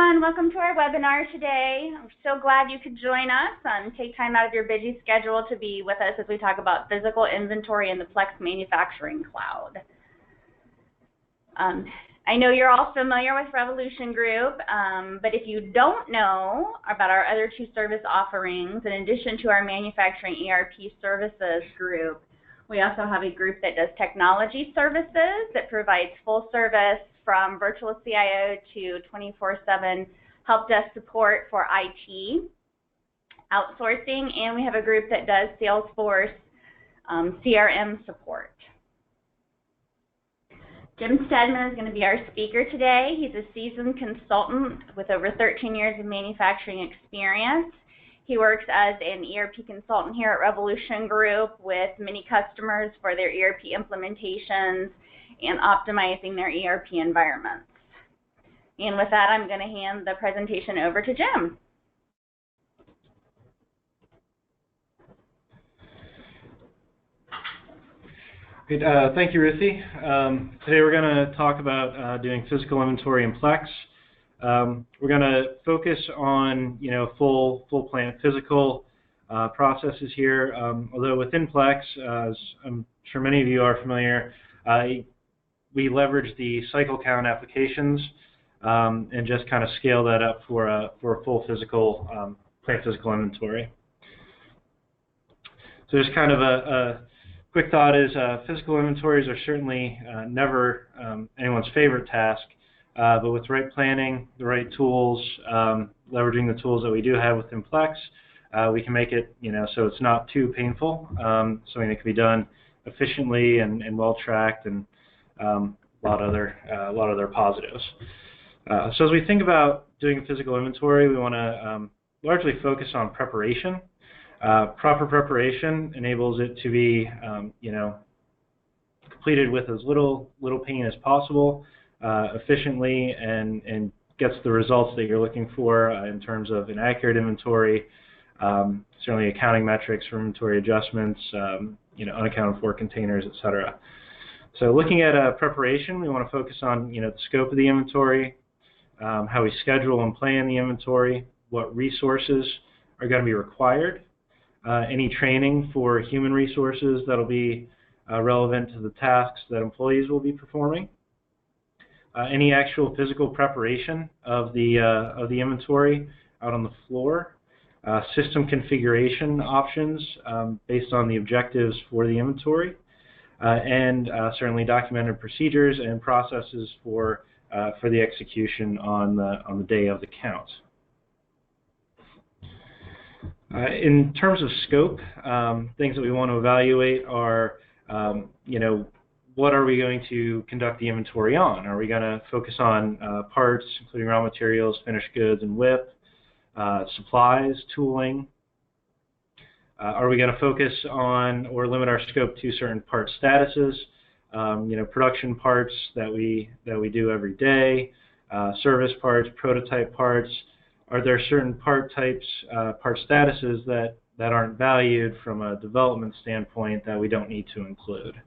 everyone. Welcome to our webinar today. I'm so glad you could join us and take time out of your busy schedule to be with us as we talk about physical inventory in the Plex Manufacturing Cloud. I know you're all familiar with Revolution Group, but if you don't know about our other two service offerings, in addition to our manufacturing ERP services group, we also have a group that does technology services that provides full service from virtual CIO to 24/7 help desk support for IT, outsourcing, and we have a group that does Salesforce CRM support. Jim Stedman is going to be our speaker today. He's a seasoned consultant with over 13 years of manufacturing experience. He works as an ERP consultant here at Revolution Group with many customers for their ERP implementations and optimizing their ERP environments. And with that, I'm going to hand the presentation over to Jim. Good. Thank you, Ruthie. Today we're going to talk about doing physical inventory in Plex. We're going to focus on full plant physical processes here. Although within Plex, as I'm sure many of you are familiar, we leverage the cycle count applications and just kind of scale that up for a full physical plant physical inventory. So just kind of a quick thought is physical inventories are certainly never anyone's favorite task, but with the right planning, the right tools, leveraging the tools that we do have within Plex, we can make it so it's not too painful, something that can be done efficiently and well tracked, and a lot of other positives. So as we think about doing physical inventory, we want to largely focus on preparation. Proper preparation enables it to be, completed with as little pain as possible, efficiently, and gets the results that you're looking for in terms of an accurate inventory, certainly accounting metrics for inventory adjustments, unaccounted for containers, etc. So looking at preparation, we want to focus on the scope of the inventory, how we schedule and plan the inventory, what resources are going to be required, any training for human resources that will be relevant to the tasks that employees will be performing, any actual physical preparation of the inventory out on the floor, system configuration options based on the objectives for the inventory, and certainly documented procedures and processes for the execution on the day of the count. In terms of scope, things that we want to evaluate are, what are we going to conduct the inventory on? Are we going to focus on parts, including raw materials, finished goods, and WIP, supplies, tooling? Are we going to focus on or limit our scope to certain part statuses, production parts that we do every day, service parts, prototype parts? Are there certain part types, part statuses that aren't valued from a development standpoint that we don't need to include?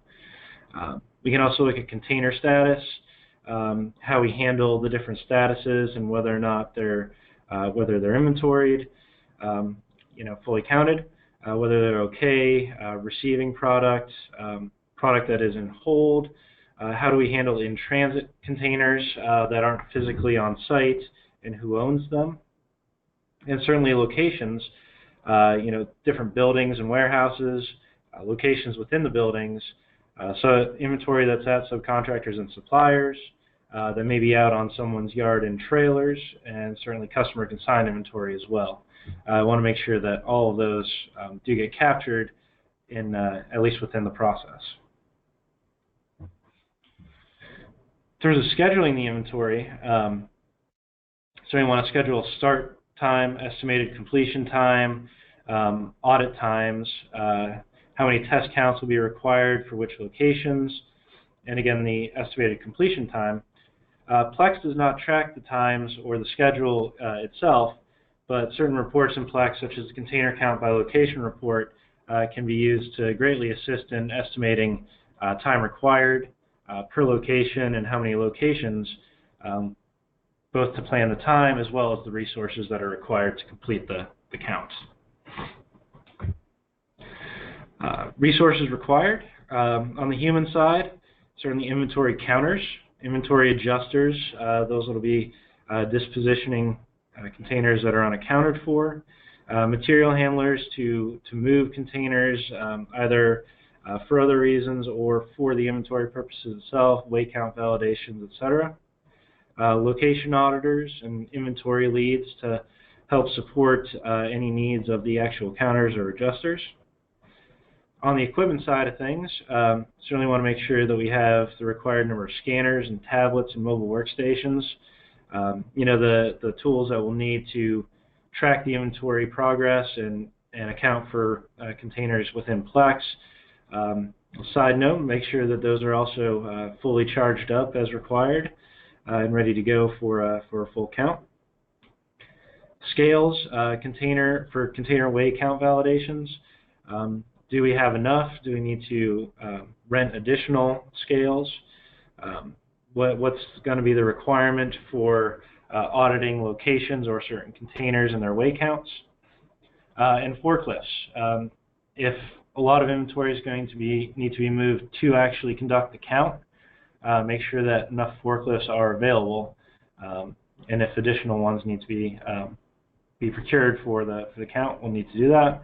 We can also look at container status, how we handle the different statuses and whether or not they're inventoried, fully counted, whether they're okay, receiving product, product that is in hold. How do we handle in-transit containers that aren't physically on site, and who owns them? And certainly locations, different buildings and warehouses, locations within the buildings, so inventory that's at subcontractors and suppliers, that may be out on someone's yard and trailers, and certainly customer consigned inventory as well. I want to make sure that all of those do get captured in at least within the process. In terms of scheduling the inventory, so we want to schedule start time, estimated completion time, audit times, how many test counts will be required for which locations, and again the estimated completion time. Plex does not track the times or the schedule itself, but certain reports in Plex, such as the container count by location report, can be used to greatly assist in estimating time required per location and how many locations both to plan the time as well as the resources that are required to complete the counts. Resources required. On the human side, certainly inventory counters, inventory adjusters, those will be dispositioning containers that are unaccounted for, material handlers to move containers either for other reasons or for the inventory purposes itself, weight count validations, etc. Location auditors and inventory leads to help support any needs of the actual counters or adjusters. On the equipment side of things, certainly want to make sure that we have the required number of scanners and tablets and mobile workstations. The tools that we'll need to track the inventory progress and account for containers within Plex. Side note, make sure that those are also fully charged up as required and ready to go for a full count. Scales, container weight count validations. Do we have enough? Do we need to rent additional scales? What's going to be the requirement for auditing locations or certain containers and their weight counts? And forklifts. If a lot of inventory is going to need to be moved to actually conduct the count, make sure that enough forklifts are available, and if additional ones need to be procured for the count, we'll need to do that.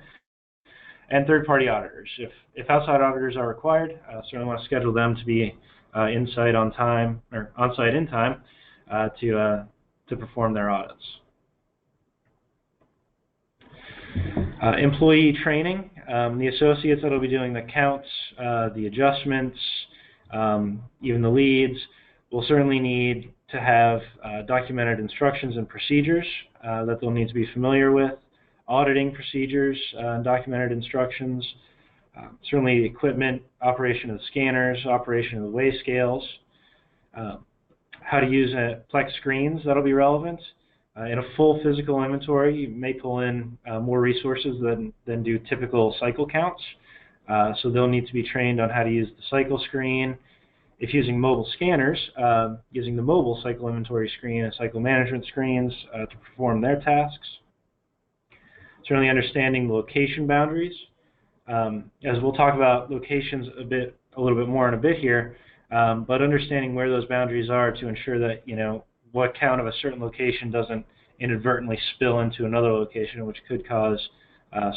And third-party auditors. If outside auditors are required, certainly want to schedule them to be on-site in time to perform their audits. Employee training. The associates that will be doing the counts, the adjustments, even the leads, will certainly need to have documented instructions and procedures that they'll need to be familiar with. Auditing procedures and documented instructions, certainly equipment, operation of the scanners, operation of the weigh scales, how to use Plex screens, that'll be relevant. In a full physical inventory, you may pull in more resources than do typical cycle counts, so they'll need to be trained on how to use the cycle screen. If using mobile scanners, using the mobile cycle inventory screen and cycle management screens to perform their tasks. Certainly understanding the location boundaries. As we'll talk about locations a little bit more in a bit here, but understanding where those boundaries are to ensure that what count of a certain location doesn't inadvertently spill into another location, which could cause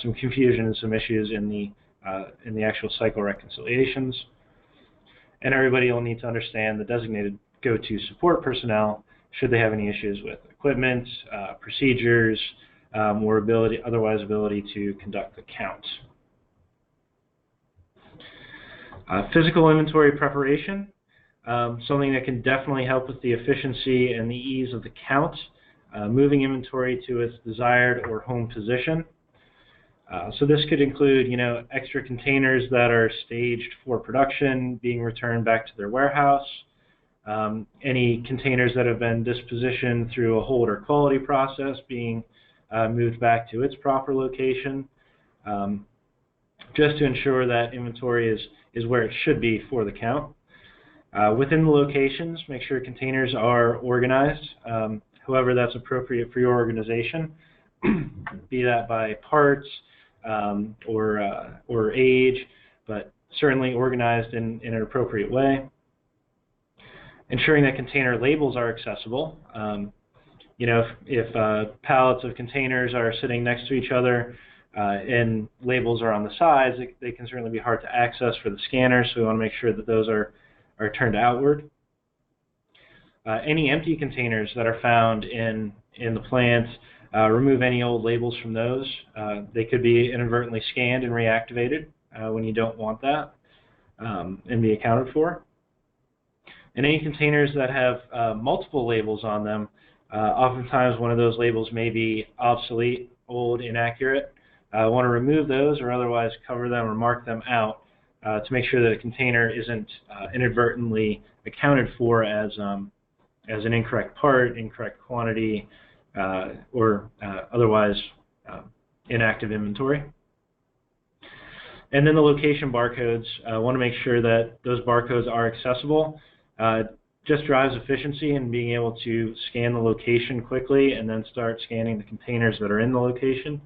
some confusion and some issues in the actual cycle reconciliations. And everybody will need to understand the designated go-to support personnel should they have any issues with equipment, procedures, or ability to conduct the count. Physical inventory preparation, something that can definitely help with the efficiency and the ease of the count, moving inventory to its desired or home position. So this could include, extra containers that are staged for production being returned back to their warehouse, any containers that have been dispositioned through a hold or quality process being moved back to its proper location, just to ensure that inventory is where it should be for the count. Within the locations, make sure containers are organized, however that's appropriate for your organization, be that by parts or age, but certainly organized in an appropriate way. Ensuring that container labels are accessible. If pallets of containers are sitting next to each other and labels are on the sides, they can certainly be hard to access for the scanner, so we want to make sure that those are turned outward. Any empty containers that are found in the plant, remove any old labels from those. They could be inadvertently scanned and reactivated when you don't want that and be accounted for. And any containers that have multiple labels on them, oftentimes one of those labels may be obsolete, old, inaccurate. Want to remove those or otherwise cover them or mark them out to make sure that a container isn't inadvertently accounted for as an incorrect part, incorrect quantity, or otherwise inactive inventory. And then the location barcodes, want to make sure that those barcodes are accessible. just drives efficiency and being able to scan the location quickly and then start scanning the containers that are in the location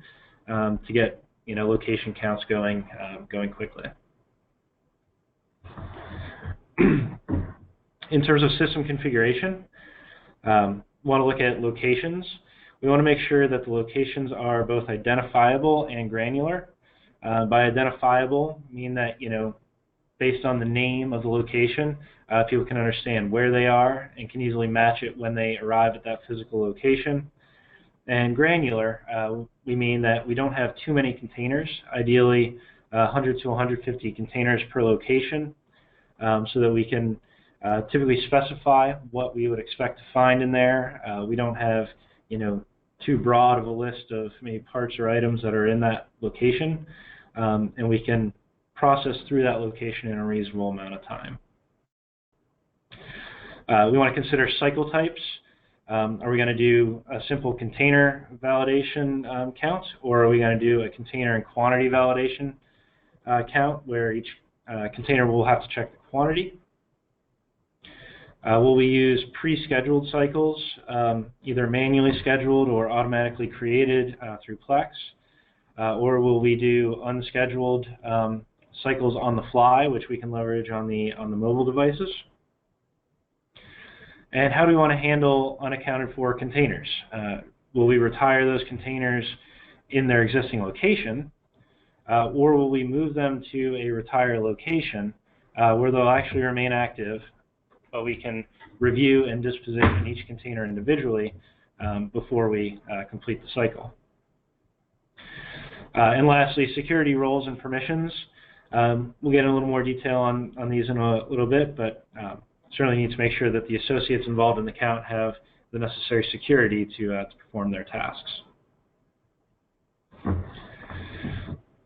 to get location counts going quickly. In terms of system configuration, want to look at locations. We want to make sure that the locations are both identifiable and granular. By identifiable, mean that based on the name of the location, people can understand where they are and can easily match it when they arrive at that physical location. And granular, we mean that we don't have too many containers, ideally 100 to 150 containers per location, so that we can typically specify what we would expect to find in there. We don't have too broad of a list of maybe parts or items that are in that location, and we can process through that location in a reasonable amount of time. We want to consider cycle types. Are we going to do a simple container validation count, or are we going to do a container and quantity validation count where each container will have to check the quantity? Will we use pre-scheduled cycles, either manually scheduled or automatically created through Plex? Or will we do unscheduled cycles on the fly, which we can leverage on the mobile devices? And how do we want to handle unaccounted for containers? Will we retire those containers in their existing location, or will we move them to a retire location where they'll actually remain active, but we can review and disposition each container individually before we complete the cycle? And lastly, security roles and permissions. We'll get in a little more detail on these in a little bit, but certainly need to make sure that the associates involved in the count have the necessary security to perform their tasks.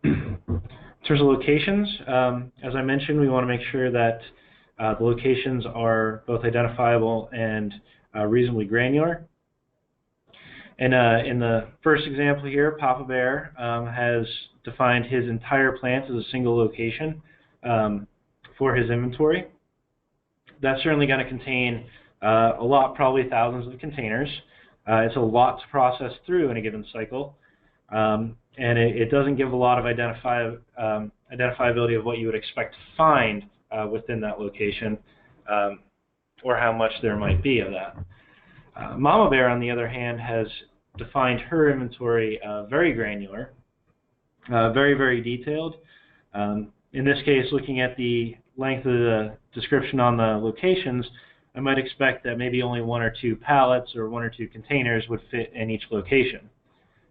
In terms of locations, as I mentioned, we want to make sure that the locations are both identifiable and reasonably granular. And in the first example here, Papa Bear has defined his entire plant as a single location for his inventory. That's certainly going to contain a lot, probably thousands of containers. It's a lot to process through in a given cycle, and it doesn't give a lot of identifiability of what you would expect to find within that location, or how much there might be of that. Mama Bear, on the other hand, has defined her inventory very granular, very, very detailed. In this case, looking at the length of the description on the locations, I might expect that maybe only 1 or 2 pallets or 1 or 2 containers would fit in each location.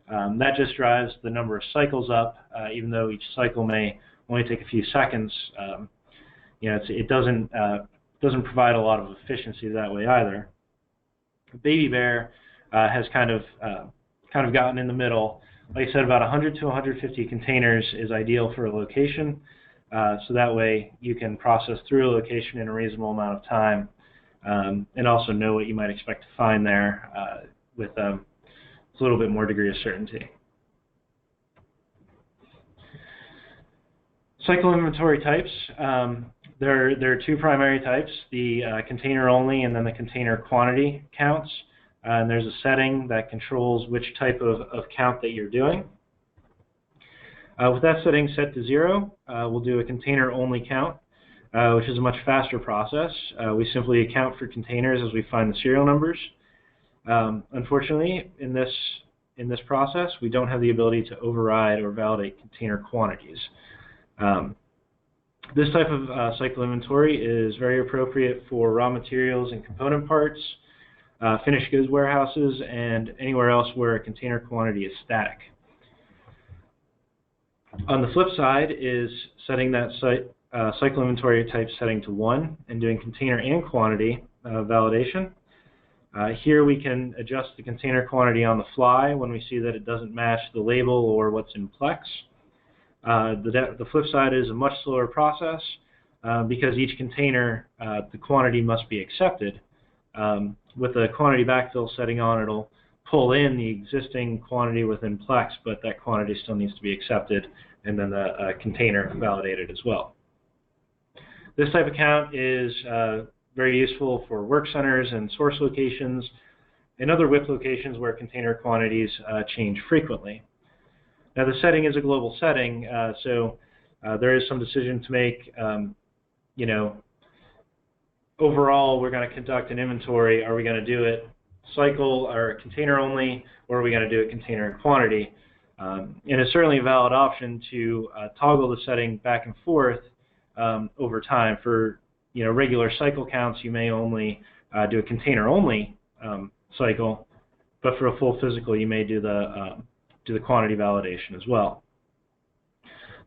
That just drives the number of cycles up, even though each cycle may only take a few seconds. It doesn't provide a lot of efficiency that way either. Baby Bear has kind of gotten in the middle. Like I said, about 100 to 150 containers is ideal for a location, so that way you can process through a location in a reasonable amount of time, and also know what you might expect to find there with a little bit more degree of certainty. Cycle inventory types. There are 2 primary types, the container only and then the container quantity counts. And there's a setting that controls which type of count that you're doing. With that setting set to 0, we'll do a container only count, which is a much faster process. We simply account for containers as we find the serial numbers. Unfortunately, in this process, we don't have the ability to override or validate container quantities. This type of cycle inventory is very appropriate for raw materials and component parts, finished goods warehouses, and anywhere else where a container quantity is static. On the flip side is setting that cycle inventory type setting to 1 and doing container and quantity validation. Here we can adjust the container quantity on the fly when we see that it doesn't match the label or what's in Plex. The flip side is a much slower process because each container, the quantity must be accepted. With the quantity backfill setting on, it'll pull in the existing quantity within Plex, but that quantity still needs to be accepted, and then the container validated as well. This type of count is very useful for work centers and source locations and other WIP locations where container quantities change frequently. Now, the setting is a global setting, so there is some decision to make. Overall, we're going to conduct an inventory. Are we going to do it cycle or container only, or are we going to do it container and quantity? And it's certainly a valid option to toggle the setting back and forth over time. For regular cycle counts, you may only do a container only cycle, but for a full physical, you may do the quantity validation as well.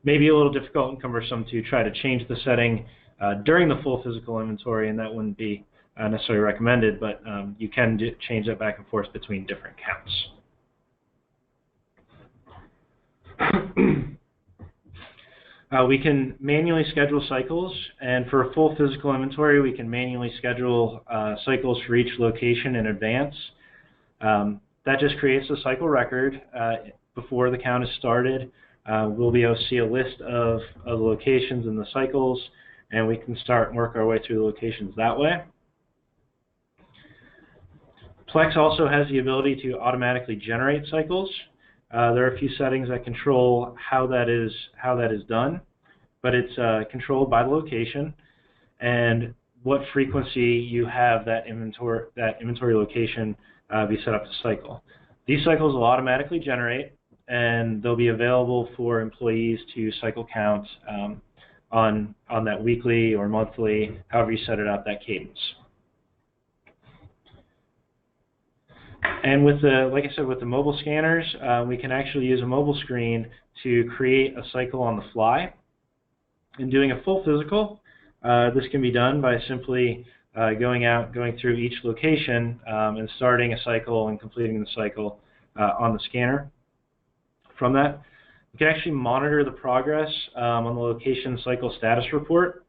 Maybe a little difficult and cumbersome to try to change the setting during the full physical inventory, and that wouldn't be necessarily recommended, but you can change that back and forth between different counts. We can manually schedule cycles, and for a full physical inventory, we can manually schedule cycles for each location in advance. That just creates a cycle record before the count is started. We'll be able to see a list of the locations and the cycles, and we can start and work our way through the locations that way. Plex also has the ability to automatically generate cycles. There are a few settings that control how that is done, but it's controlled by the location and what frequency you have that inventory location be set up to cycle. These cycles will automatically generate, and they'll be available for employees to cycle count on that weekly or monthly, however you set it up, that cadence. And with like I said, with the mobile scanners, we can actually use a mobile screen to create a cycle on the fly. In doing a full physical, this can be done by simply going through each location and starting a cycle and completing the cycle on the scanner. From that, we can actually monitor the progress on the location cycle status report.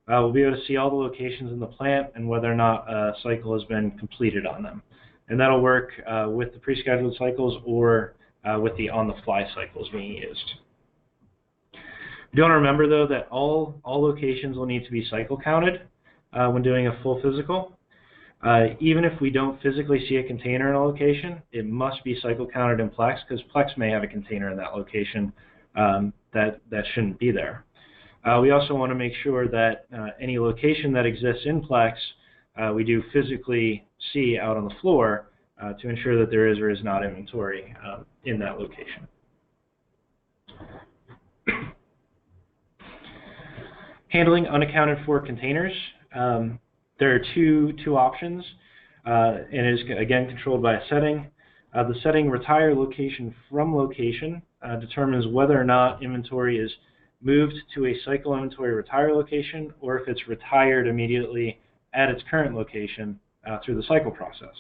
We'll be able to see all the locations in the plant and whether or not a cycle has been completed on them. And that'll work with the pre-scheduled cycles or with the on-the-fly cycles being used. You want to remember, though, that all locations will need to be cycle counted when doing a full physical. Even if we don't physically see a container in a location, it must be cycle counted in Plex, because Plex may have a container in that location that shouldn't be there. We also want to make sure that any location that exists in Plex, we do physically see out on the floor to ensure that there is or is not inventory in that location. Handling unaccounted for containers. There are two options, and it is again controlled by a setting. The setting retire location from location determines whether or not inventory is moved to a cycle inventory retire location, or if it's retired immediately at its current location through the cycle process.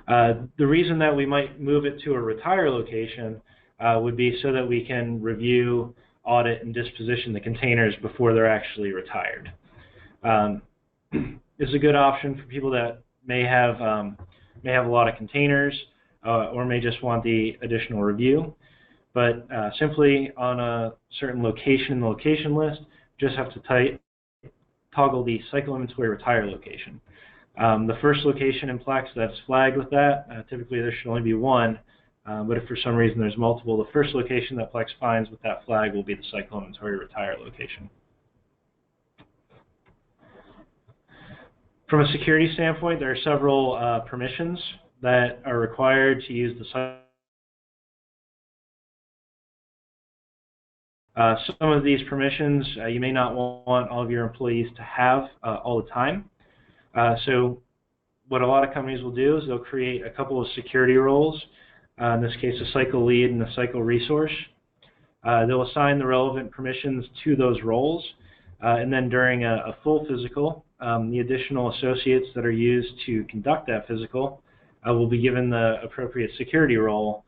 The reason that we might move it to a retire location would be so that we can review, audit, and disposition the containers before they're actually retired. This is a good option for people that may have a lot of containers or may just want the additional review. But simply on a certain location in the location list, just have to toggle the cycle inventory retire location. The first location in Plex that's flagged with that, typically there should only be one, but if for some reason there's multiple, the first location that Plex finds with that flag will be the cycle inventory retire location. From a security standpoint, there are several permissions that are required to use the cycle. Some of these permissions you may not want all of your employees to have all the time. So what a lot of companies will do is they'll create a couple of security roles, in this case a cycle lead and a cycle resource. They'll assign the relevant permissions to those roles, and then during a full physical, the additional associates that are used to conduct that physical will be given the appropriate security role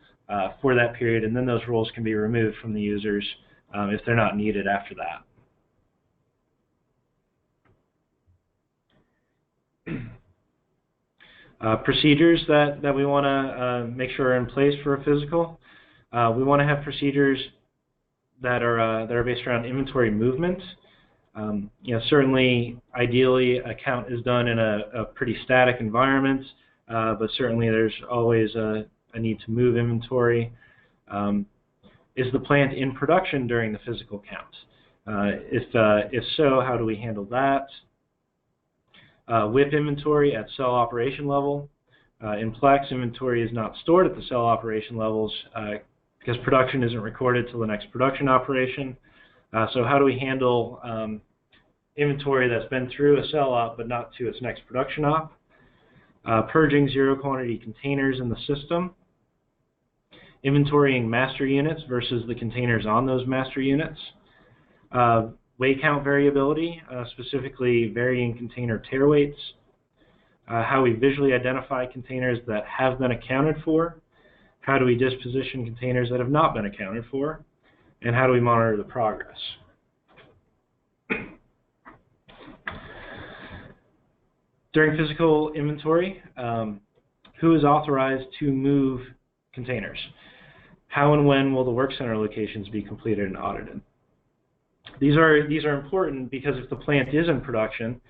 for that period, and then those roles can be removed from the users if they're not needed after that. Procedures that we want to make sure are in place for a physical. We want to have procedures that are based around inventory movement. Certainly, ideally, a count is done in a pretty static environment, but certainly there's always a need to move inventory. Is the plant in production during the physical count? If so, how do we handle that? WIP inventory at cell operation level. In Plex, inventory is not stored at the cell operation levels because production isn't recorded till the next production operation. So how do we handle inventory that's been through a cell op but not to its next production op? Purging zero quantity containers in the system. Inventorying master units versus the containers on those master units. Weight count variability, specifically varying container tare weights. How we visually identify containers that have been accounted for. How do we disposition containers that have not been accounted for? And how do we monitor the progress? During physical inventory, who is authorized to move containers? How and when will the work center locations be completed and audited? These are important because if the plant is in production,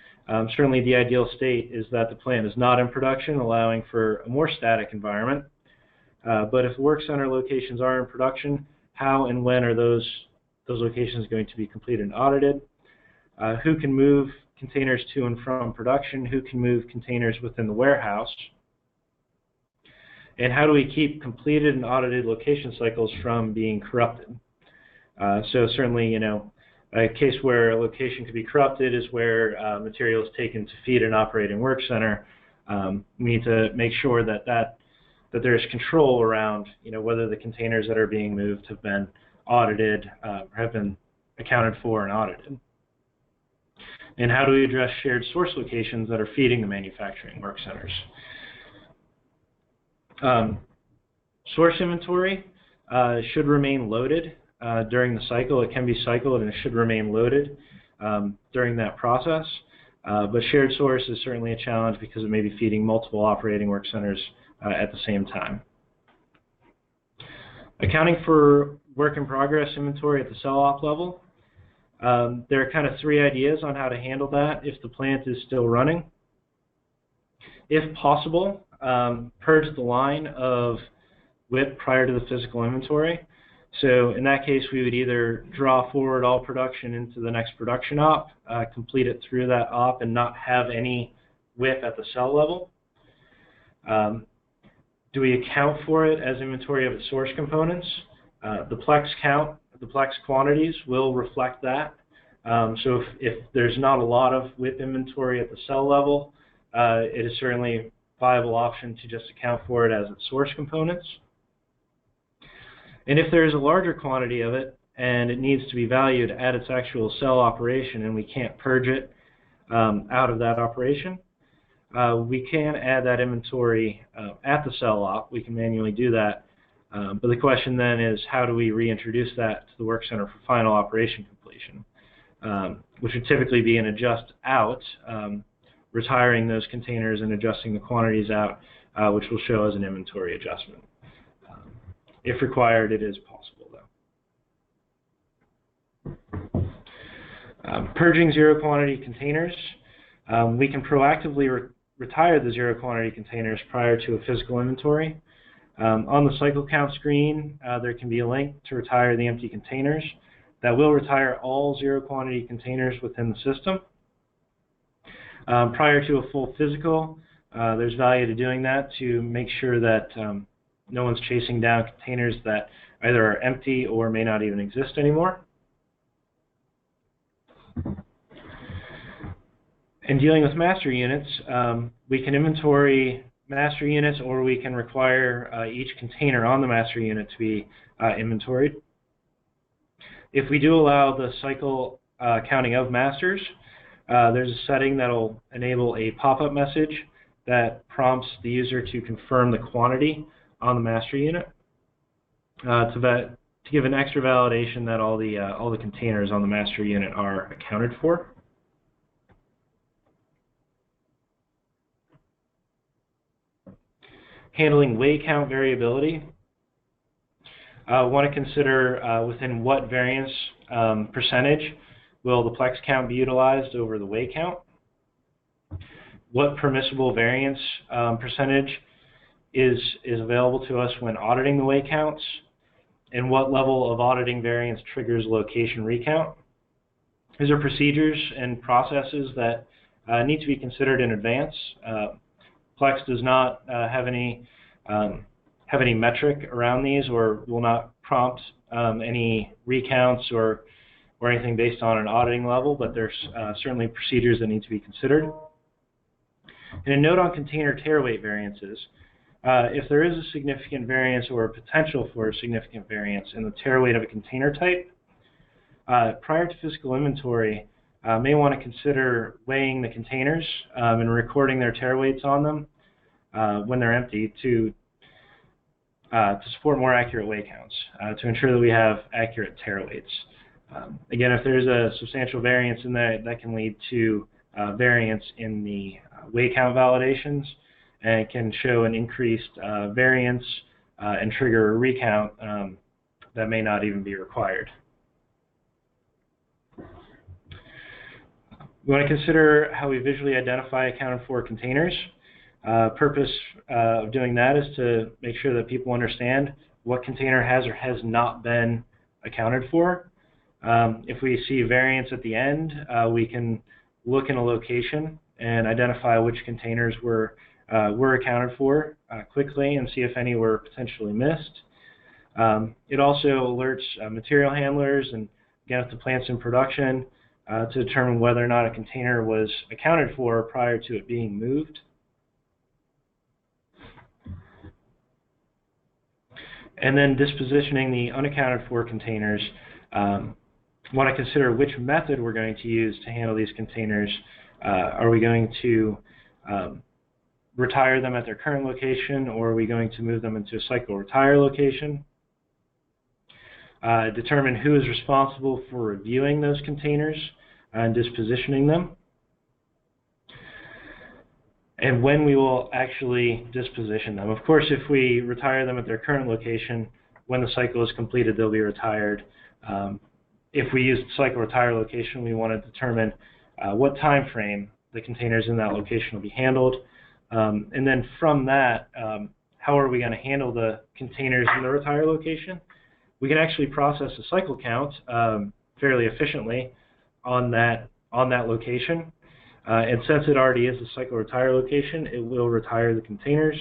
certainly the ideal state is that the plant is not in production, allowing for a more static environment. But if work center locations are in production, how and when are those locations going to be completed and audited? Who can move containers to and from production? Who can move containers within the warehouse? And how do we keep completed and audited location cycles from being corrupted? So certainly, a case where a location could be corrupted is where material is taken to feed an operating work center. We need to make sure that there's control around, whether the containers that are being moved have been audited, have been accounted for and audited. And how do we address shared source locations that are feeding the manufacturing work centers? Source inventory should remain loaded during the cycle. It can be cycled and it should remain loaded during that process. But shared source is certainly a challenge because it may be feeding multiple operating work centers at the same time. Accounting for work in progress inventory at the cell op level. There are kind of three ideas on how to handle that if the plant is still running. If possible, purge the line of WIP prior to the physical inventory. So in that case, we would either draw forward all production into the next production op, complete it through that op, and not have any WIP at the cell level. Do we account for it as inventory of its source components? The Plex count, the Plex quantities will reflect that. So if there's not a lot of WIP inventory at the cell level, it is certainly a viable option to just account for it as its source components. And if there's a larger quantity of it and it needs to be valued at its actual cell operation and we can't purge it out of that operation, we can add that inventory at the cell op. We can manually do that. But the question then is, how do we reintroduce that to the work center for final operation completion, which would typically be an adjust out, retiring those containers and adjusting the quantities out, which will show as an inventory adjustment. If required, it is possible, though. Purging zero quantity containers. We can proactively retire the zero quantity containers prior to a physical inventory. On the cycle count screen, there can be a link to retire the empty containers. That will retire all zero quantity containers within the system. Prior to a full physical, there's value to doing that to make sure that no one's chasing down containers that either are empty or may not even exist anymore. In dealing with master units, we can inventory master units, or we can require each container on the master unit to be inventoried. If we do allow the cycle counting of masters, there's a setting that will enable a pop-up message that prompts the user to confirm the quantity on the master unit to give an extra validation that all the containers on the master unit are accounted for. Handling weight count variability. Want to consider within what variance percentage will the Plex count be utilized over the way count? What permissible variance percentage is available to us when auditing the way counts? And what level of auditing variance triggers location recount? These are procedures and processes that need to be considered in advance. Plex does not have any metric around these, or will not prompt any recounts or anything based on an auditing level, but there's certainly procedures that need to be considered. And a note on container tare weight variances. If there is a significant variance or a potential for a significant variance in the tare weight of a container type, prior to physical inventory, may want to consider weighing the containers and recording their tare weights on them when they're empty to support more accurate weigh counts, to ensure that we have accurate tare weights. Again, if there's a substantial variance in that can lead to variance in the weigh count validations, and it can show an increased variance and trigger a recount that may not even be required. We want to consider how we visually identify accounted for containers. Purpose of doing that is to make sure that people understand what container has or has not been accounted for. If we see variance at the end, we can look in a location and identify which containers were accounted for quickly and see if any were potentially missed. It also alerts material handlers and, again, if the plant's in production, to determine whether or not a container was accounted for prior to it being moved. And then dispositioning the unaccounted for containers. Want to consider which method we're going to use to handle these containers. Are we going to retire them at their current location, or are we going to move them into a cycle retire location? Determine who is responsible for reviewing those containers and dispositioning them, and when we will actually disposition them. Of course, if we retire them at their current location, when the cycle is completed, they'll be retired. If we use the cycle retire location, we want to determine what time frame the containers in that location will be handled. And then from that, how are we going to handle the containers in the retire location? We can actually process a cycle count fairly efficiently on that location. And since it already is a cycle retire location, it will retire the containers.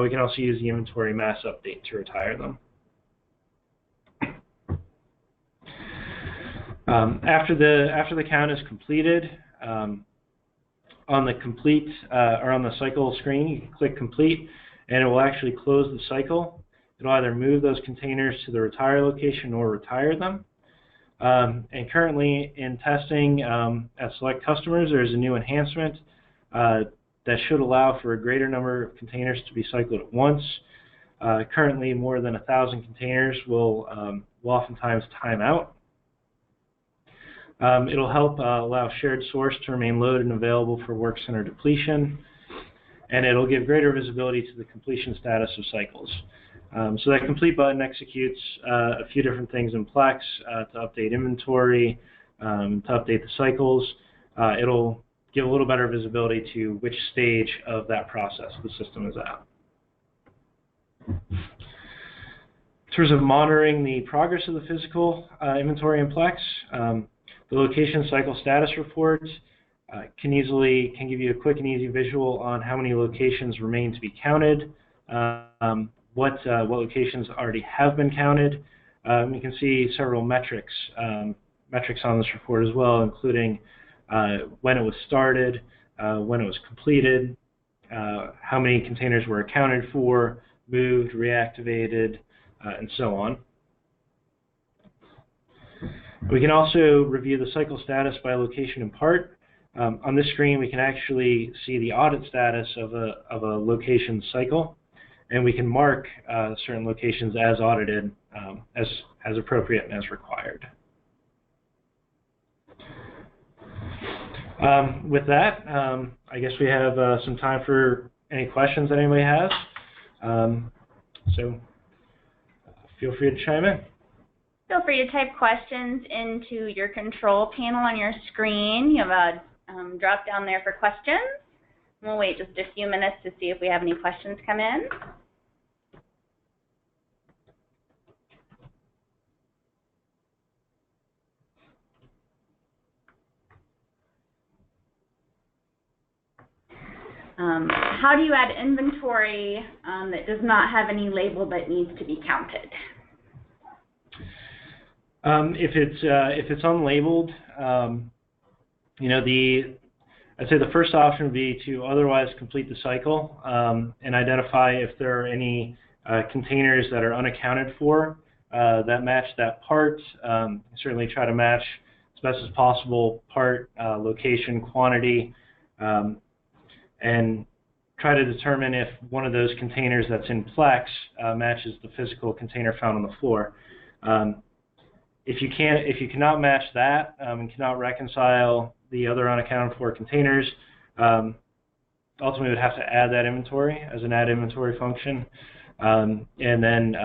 We can also use the inventory mass update to retire them. After the count is completed, on the complete or on the cycle screen, you can click complete, and it will actually close the cycle. It'll either move those containers to the retire location or retire them. And currently in testing at select customers, there's a new enhancement that should allow for a greater number of containers to be cycled at once. Currently, more than 1,000 containers will oftentimes time out. It'll help allow shared source to remain loaded and available for work center depletion, and it'll give greater visibility to the completion status of cycles. So that complete button executes a few different things in Plex to update inventory, to update the cycles. It'll give a little better visibility to which stage of that process the system is at. In terms of monitoring the progress of the physical inventory in Plex, the location cycle status report can give you a quick and easy visual on how many locations remain to be counted, what locations already have been counted. You can see several metrics on this report as well, including when it was started, when it was completed, how many containers were accounted for, moved, reactivated, and so on. We can also review the cycle status by location and part. On this screen, we can actually see the audit status of a location cycle, and we can mark certain locations as audited as appropriate and as required. With that, I guess we have some time for any questions that anybody has. So feel free to chime in. Feel free to type questions into your control panel on your screen. You have a drop down there for questions. We'll wait just a few minutes to see if we have any questions come in. How do you add inventory that does not have any label but needs to be counted? If it's unlabeled, you know, I'd say the first option would be to otherwise complete the cycle and identify if there are any containers that are unaccounted for that match that part. Certainly try to match as best as possible part, location, quantity, and try to determine if one of those containers that's in Plex matches the physical container found on the floor. If you cannot match that and cannot reconcile the other unaccounted for containers, ultimately we would have to add that inventory as an add inventory function, and then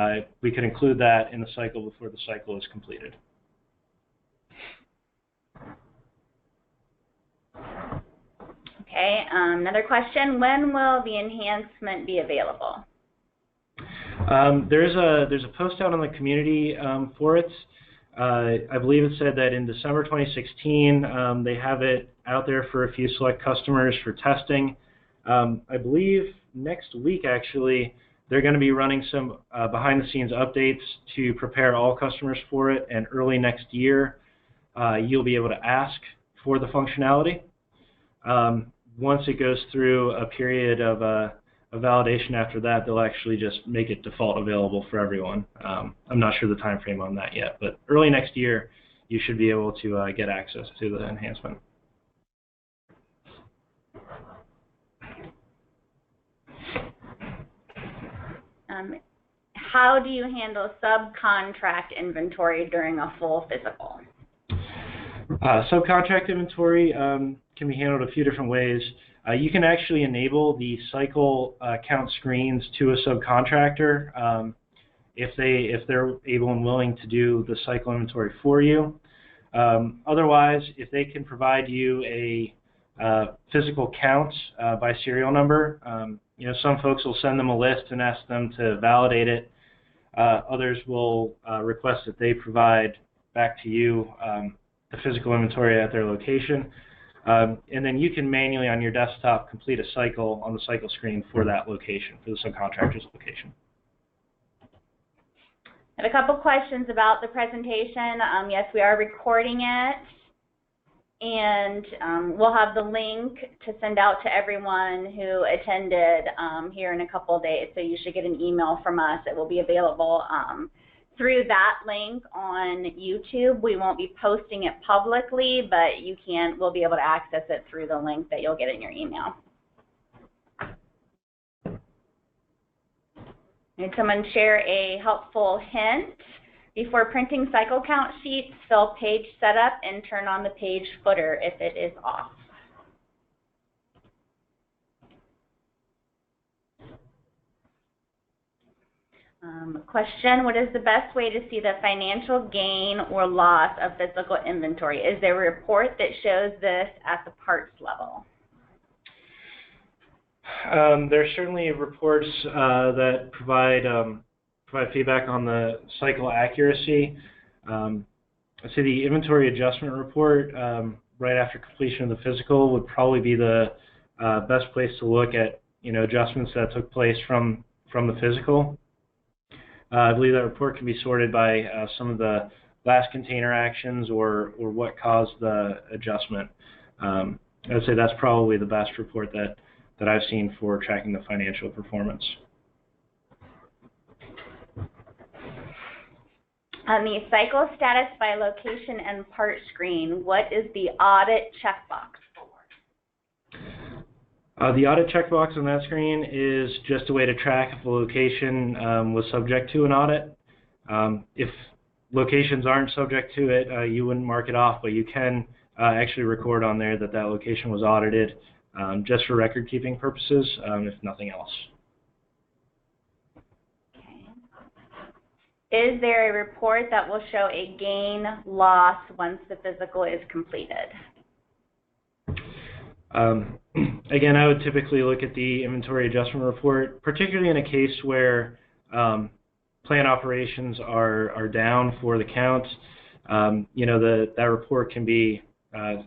we could include that in the cycle before the cycle is completed. Okay, another question, when will the enhancement be available? There's a post out on the community for it. I believe it said that in December 2016, they have it out there for a few select customers for testing. I believe next week, actually, they're going to be running some behind-the-scenes updates to prepare all customers for it, and early next year, you'll be able to ask for the functionality. Once it goes through a period of validation after that, they'll actually just make it default available for everyone. I'm not sure the time frame on that yet, but early next year, you should be able to get access to the enhancement. How do you handle subcontract inventory during a full physical? Subcontract inventory can be handled a few different ways. You can actually enable the cycle count screens to a subcontractor if they're able and willing to do the cycle inventory for you. Otherwise, if they can provide you a physical count by serial number, you know, some folks will send them a list and ask them to validate it. Others will request that they provide back to you the physical inventory at their location. And then you can manually on your desktop complete a cycle on the cycle screen for that location, for the subcontractor's location. I have a couple questions about the presentation. Yes, we are recording it, and we'll have the link to send out to everyone who attended here in a couple days, so you should get an email from us. It will be available through that link on YouTube. We won't be posting it publicly, but we'll be able to access it through the link that you'll get in your email. Did someone share a helpful hint? Before printing cycle count sheets, fill page setup and turn on the page footer if it is off. Question, what is the best way to see the financial gain or loss of physical inventory? Is there a report that shows this at the parts level? There are certainly reports that provide feedback on the cycle accuracy. I'd say the inventory adjustment report right after completion of the physical would probably be the best place to look at, you know, adjustments that took place from the physical. I believe that report can be sorted by some of the last container actions or what caused the adjustment. I would say that's probably the best report that I've seen for tracking the financial performance. On the cycle status by location and part screen, what is the audit checkbox for? The audit checkbox on that screen is just a way to track if a location was subject to an audit. If locations aren't subject to it, you wouldn't mark it off, but you can actually record on there that location was audited just for record-keeping purposes, if nothing else. Is there a report that will show a gain loss once the physical is completed? Again, I would typically look at the inventory adjustment report, particularly in a case where plant operations are down for the count. That report can be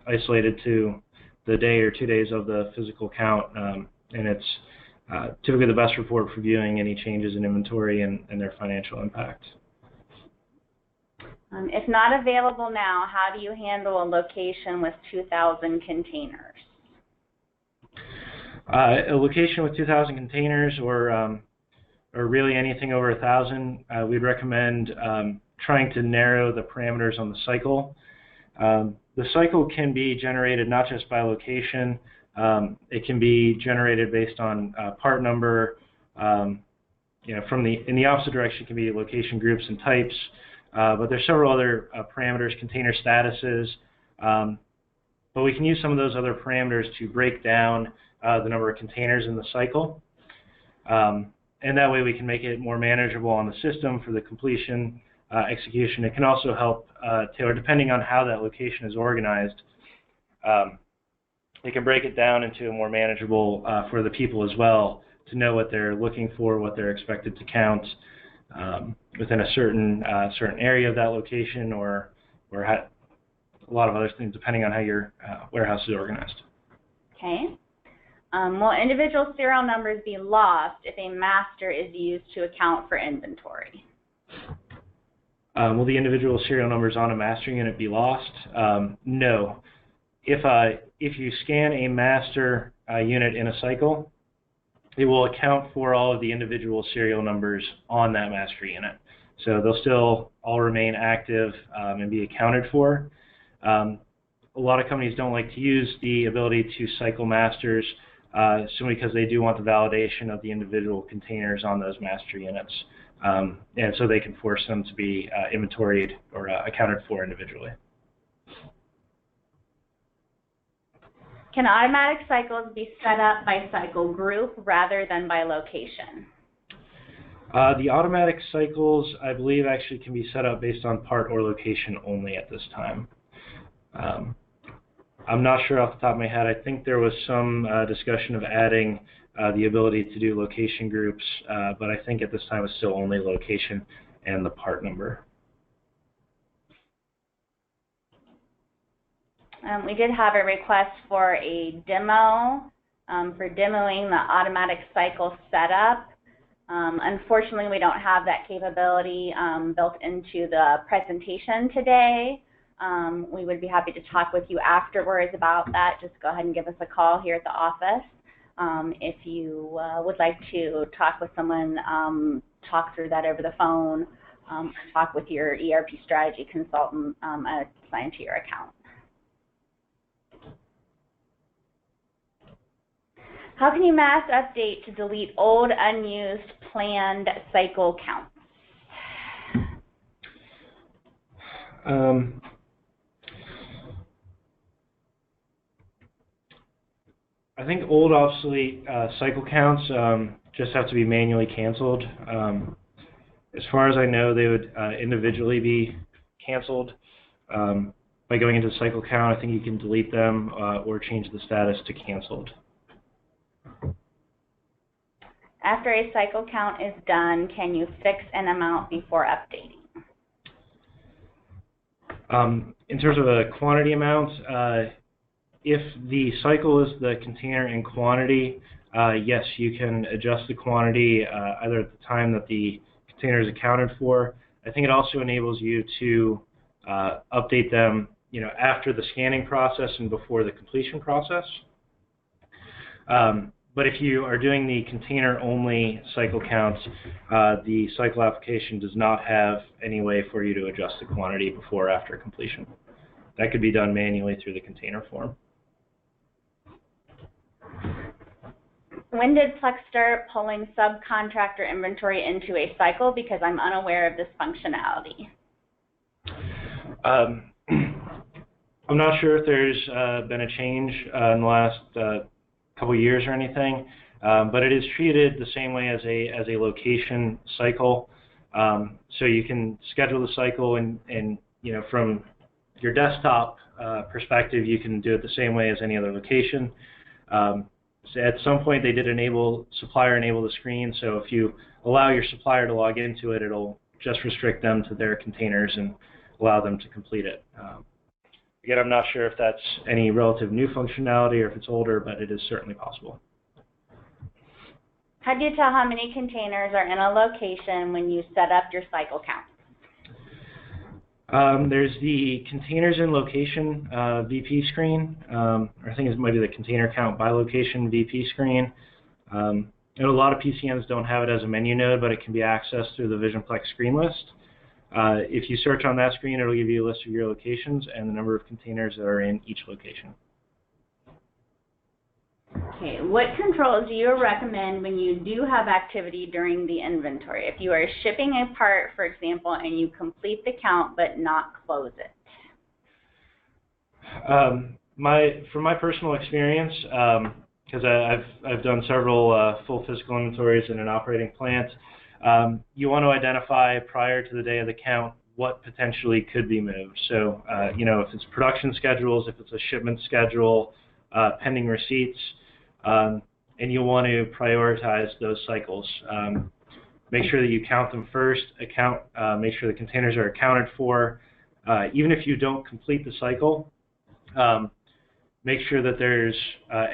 isolated to the day or 2 days of the physical count, and it's typically the best report for viewing any changes in inventory and their financial impact. If not available now, how do you handle a location with 2,000 containers? A location with 2,000 containers or really anything over 1,000, we'd recommend trying to narrow the parameters on the cycle. The cycle can be generated not just by location. It can be generated based on part number. In the opposite direction, it can be location groups and types. But there's several other parameters, container statuses. But we can use some of those other parameters to break down the number of containers in the cycle. And that way we can make it more manageable on the system for the completion, execution. It can also help tailor, depending on how that location is organized. It can break it down into a more manageable for the people as well to know what they're looking for, what they're expected to count within a certain area of that location, or a lot of other things depending on how your warehouse is organized. Okay. Will individual serial numbers be lost if a master is used to account for inventory? Will the individual serial numbers on a master unit be lost? No. If you scan a master unit in a cycle, it will account for all of the individual serial numbers on that master unit. So they'll still all remain active and be accounted for. A lot of companies don't like to use the ability to cycle masters simply because they do want the validation of the individual containers on those master units. And so they can force them to be inventoried or accounted for individually. Can automatic cycles be set up by cycle group rather than by location? The automatic cycles, I believe, actually can be set up based on part or location only at this time. I'm not sure off the top of my head. I think there was some discussion of adding the ability to do location groups, but I think at this time it's still only location and the part number. We did have a request for a demo for demoing the automatic cycle setup. Unfortunately, we don't have that capability built into the presentation today. We would be happy to talk with you afterwards about that. Just go ahead and give us a call here at the office. If you would like to talk with someone, talk through that over the phone, or talk with your ERP strategy consultant assigned to your account. How can you mass update to delete old, unused, planned cycle counts? I think old, obsolete cycle counts just have to be manually canceled. As far as I know, they would individually be canceled by going into the cycle count. I think you can delete them or change the status to canceled. After a cycle count is done, can you fix an amount before updating? In terms of a quantity amount, if the cycle is the container and quantity, yes, you can adjust the quantity either at the time that the container is accounted for. I think it also enables you to update them, after the scanning process and before the completion process. But if you are doing the container-only cycle counts, the cycle application does not have any way for you to adjust the quantity before or after completion. That could be done manually through the container form. When did Plex start pulling subcontractor inventory into a cycle? Because I'm unaware of this functionality. I'm not sure if there's been a change in the last couple years or anything, but it is treated the same way as a location cycle. So you can schedule the cycle, and from your desktop perspective, you can do it the same way as any other location. So at some point, they did supplier enable the screen. So if you allow your supplier to log into it, it'll just restrict them to their containers and allow them to complete it. Again, I'm not sure if that's any relative new functionality or if it's older, but it is certainly possible. How do you tell how many containers are in a location when you set up your cycle count? There's the containers in location VP screen, or I think it might be the container count by location VP screen. And a lot of PCNs don't have it as a menu node, but it can be accessed through the VisionPlex screen list. If you search on that screen, it'll give you a list of your locations and the number of containers that are in each location. Okay, what controls do you recommend when you do have activity during the inventory? If you are shipping a part, for example, and you complete the count but not close it? From my personal experience, because I've done several full physical inventories in an operating plant, you want to identify prior to the day of the count what potentially could be moved. So, if it's production schedules, if it's a shipment schedule, pending receipts, and you'll want to prioritize those cycles. Make sure that you count them first, make sure the containers are accounted for. Even if you don't complete the cycle, make sure that there's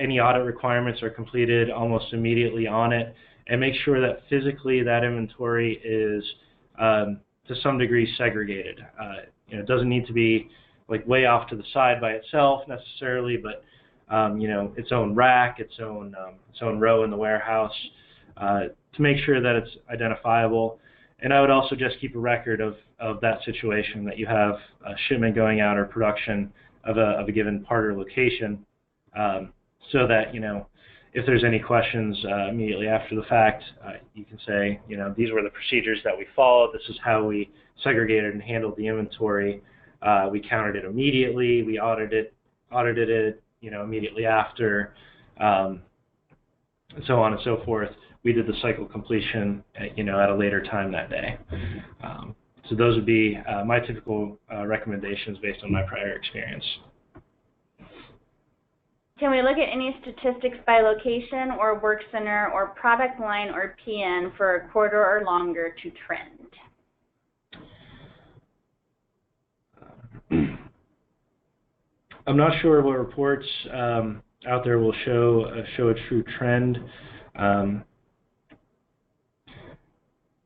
any audit requirements are completed almost immediately on it, and make sure that physically that inventory is to some degree segregated. It doesn't need to be like way off to the side by itself necessarily, but its own rack, its own row in the warehouse, to make sure that it's identifiable. And I would also just keep a record of that situation, that you have a shipment going out or production of a given part or location, so that if there's any questions immediately after the fact, you can say, these were the procedures that we followed. This is how we segregated and handled the inventory. We counted it immediately. We audited it, immediately after, so on and so forth. We did the cycle completion, at a later time that day. So those would be my typical recommendations based on my prior experience. Can we look at any statistics by location or work center or product line or PN for a quarter or longer to trend? I'm not sure what reports out there will show a true trend.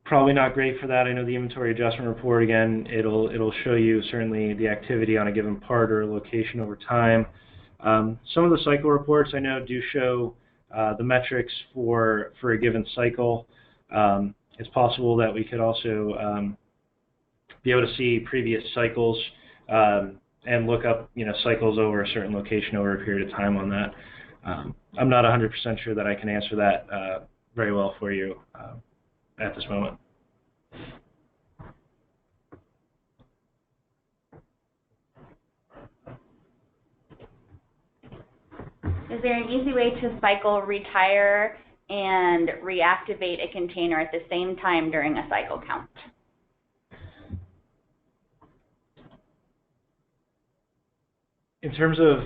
Probably not great for that. I know the inventory adjustment report, again, it'll show you certainly the activity on a given part or location over time. Some of the cycle reports I know do show the metrics for a given cycle. It's possible that we could also be able to see previous cycles and look up cycles over a certain location over a period of time on that. I'm not 100% sure that I can answer that very well for you at this moment. Is there an easy way to cycle, retire, and reactivate a container at the same time during a cycle count? In terms of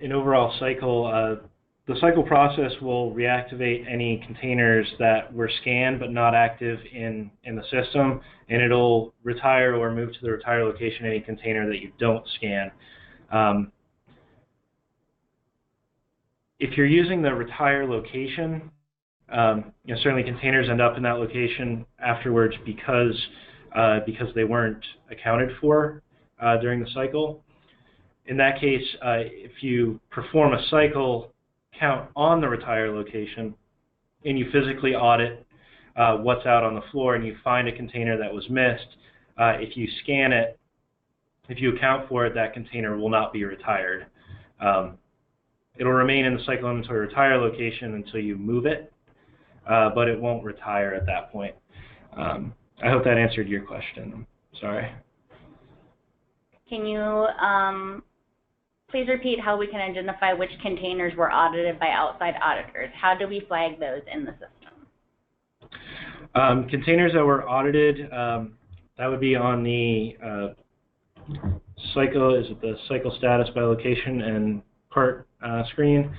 an overall cycle, the cycle process will reactivate any containers that were scanned but not active in the system, and it'll retire or move to the retire location any container that you don't scan. If you're using the retire location, certainly containers end up in that location afterwards because they weren't accounted for during the cycle. In that case, if you perform a cycle count on the retire location and you physically audit what's out on the floor and you find a container that was missed, if you scan it, if you account for it, that container will not be retired. It'll remain in the cycle inventory retire location until you move it, but it won't retire at that point. I hope that answered your question. Sorry. Can you please repeat how we can identify which containers were audited by outside auditors? How do we flag those in the system? Containers that were audited, that would be on the cycle, is it the cycle status by location and part screen.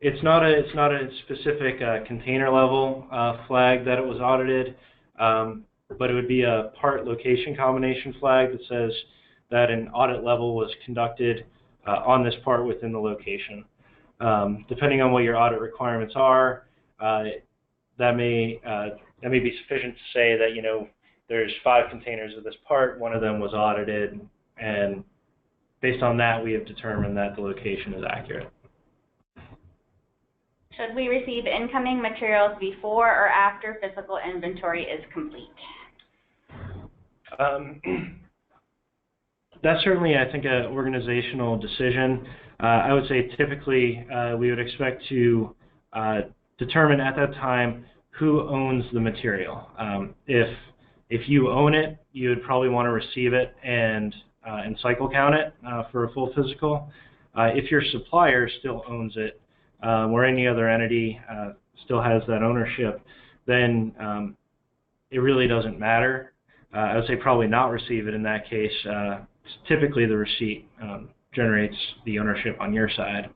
It's not a specific container level flag that it was audited, but it would be a part location combination flag that says that an audit level was conducted on this part within the location. Depending on what your audit requirements are, that may be sufficient to say that, you know, there's 5 containers of this part, one of them was audited, and based on that we have determined that the location is accurate. Should we receive incoming materials before or after physical inventory is complete? That's certainly, I think, an organizational decision. I would say typically we would expect to determine at that time who owns the material. If you own it, you would probably want to receive it and cycle count it for a full physical. If your supplier still owns it, or any other entity still has that ownership, then it really doesn't matter. I would say probably not receive it in that case. Typically the receipt generates the ownership on your side.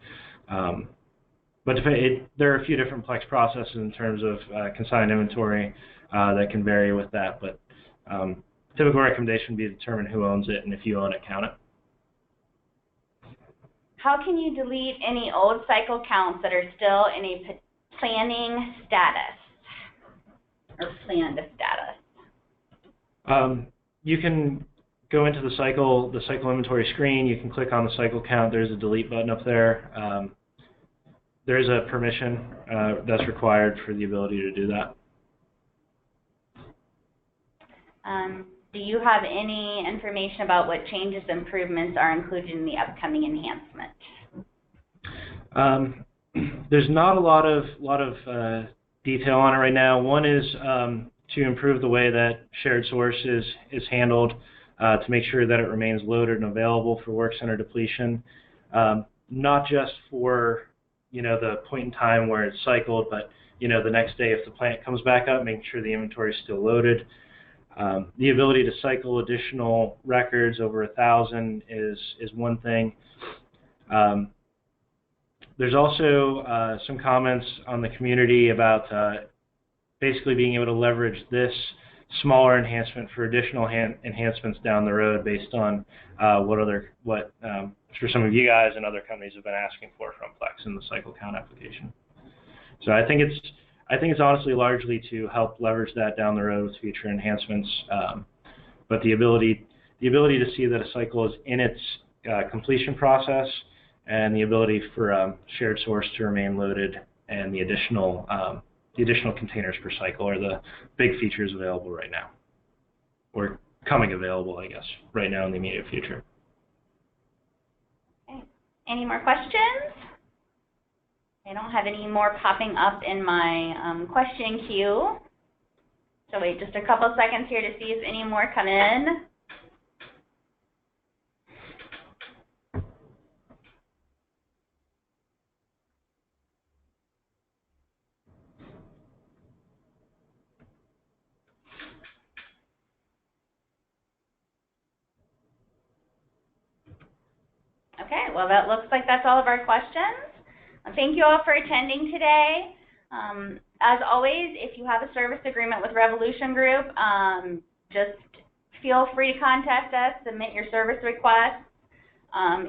But there are a few different Plex processes in terms of consigned inventory that can vary with that, but typical recommendation would be to determine who owns it, and if you own it, count it. How can you delete any old cycle counts that are still in a planning status or planned status? You can go into the cycle inventory screen. You can click on the cycle count. There's a delete button up there. There's a permission that's required for the ability to do that. Do you have any information about what changes, improvements are included in the upcoming enhancement? There's not a lot of detail on it right now. One is to improve the way that shared source is handled to make sure that it remains loaded and available for work center depletion, not just for, you know, the point in time where it's cycled, but, you know, the next day if the plant comes back up, making sure the inventory is still loaded. The ability to cycle additional records over 1,000 is one thing. There's also some comments on the community about basically being able to leverage this smaller enhancement for additional enhancements down the road based on what for some of you guys and other companies have been asking for from Plex in the cycle count application. So I think it's honestly largely to help leverage that down the road with future enhancements, but the ability to see that a cycle is in its completion process, and the ability for shared source to remain loaded, and the additional containers per cycle are the big features available right now, or coming available, I guess, right now in the immediate future. Okay. Any more questions? I don't have any more popping up in my question queue. So wait just a couple seconds here to see if any more come in. Okay, well that looks like that's all of our questions. Thank you all for attending today. As always, if you have a service agreement with Revolution Group, just feel free to contact us, submit your service requests.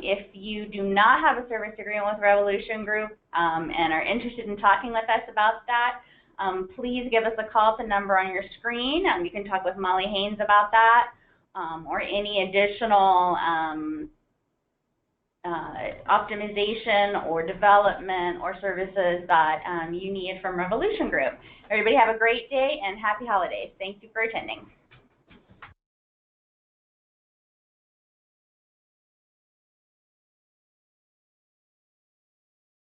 If you do not have a service agreement with Revolution Group and are interested in talking with us about that, please give us a call at the number on your screen. You can talk with Molly Haynes about that, or any additional optimization or development or services that you need from Revolution Group. Everybody have a great day and happy holidays. Thank you for attending.